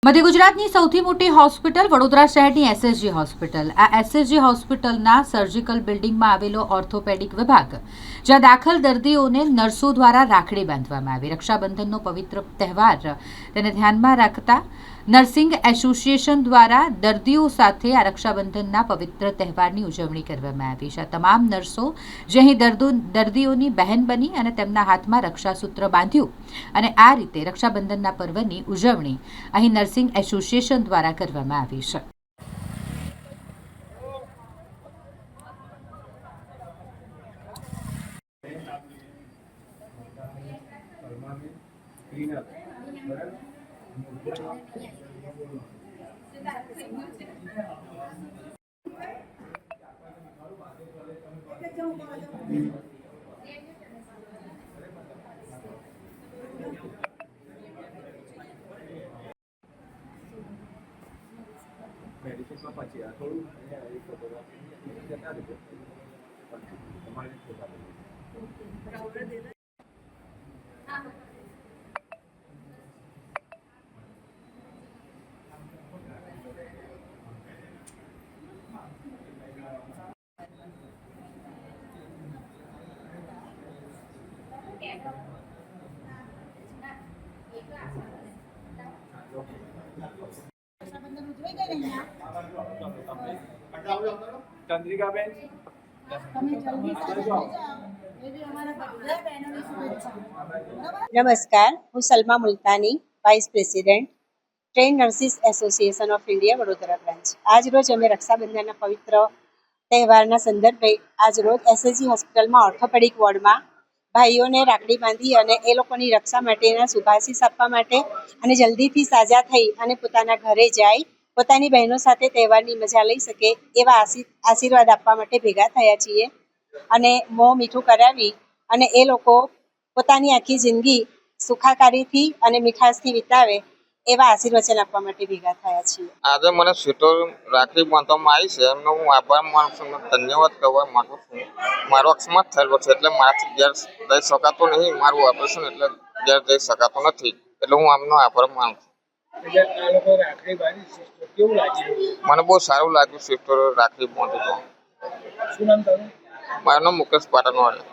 મધ્ય ગુજરાતની સૌથી મોટી હોસ્પિટલ વડોદરા શહેરની એસએસજી હોસ્પિટલ। આ એસએસજી હોસ્પિટલના સર્જિકલ બિલ્ડિંગમાં આવેલો ઓર્થોપેડિક વિભાગ, જ્યાં દાખલ દર્દીઓને નર્સો દ્વારા રાખડી બાંધવામાં આવી। રક્ષાબંધનનો પવિત્ર તહેવાર તેને ધ્યાનમાં રાખતા નર્સિંગ એસોસિએશન દ્વારા દર્દીઓ સાથે આ રક્ષાબંધનના પવિત્ર તહેવારની ઉજવણી કરવામાં આવી છે। તમામ નર્સો જે અહીં દર્દીઓની બહેન બની અને તેમના હાથમાં રક્ષાસૂત્ર બાંધ્યું અને આ રીતે રક્ષાબંધનના પર્વની ઉજવણી અહીં નર્સિંગ એસોસિએશન દ્વારા કરવામાં આવી છે। મેડિસિનમાં પછી આ થોડું અહીંયા એક ફોટોગ્રાફી જતા રહેજો તમારે ચંદ્રિકાબેન નમસ્કાર, હું Salma Multani, vice president train nurses association of India Vadodara branch. આજ રોજ અમે રક્ષાબંધનના પવિત્ર તહેવારના સંદર્ભે આજ રોજ એસએસજી હોસ્પિટલમાં ઓર્થોપેડિક વોર્ડમાં ભાઈઓને રાખડી બાંધી અને એ લોકોની રક્ષા માટેના શુભાશીષ આપવા માટે અને જલ્દીથી સાજા થઈ અને પોતાના ઘરે જાય, પોતાની બહેનો સાથે તહેવારની મજા લઈ શકે એવા આશીર્વાદ આપવા માટે ભેગા થયા છીએ અને મોં મીઠું કરાવી અને એ લોકો પોતાની આખી જિંદગી સુખાકારીથી અને મીઠાશથી વિતાવે એવા આશીર્વચન આપવા માટે ભેગા થયા છીએ। આજે મને સીટો રાખડી બાંધવામાં આવી છે, એમનો હું આભાર માનું છું, ધન્યવાદ કહેવા માંગુ છું। મારો અકસ્માત થયેલો છે એટલે મારાથી ઘેર જઈ શકાતો નહીં, મારું ઓપરેશન એટલે ઘેર જઈ શકાતો નથી, એટલે હું આમનો આભાર માનું છું। મને બહુ સારું લાગ્યું સિસ્ટરો રાખડી બાંધી તો। મારું નામ મુકેશ પાટણવાળા।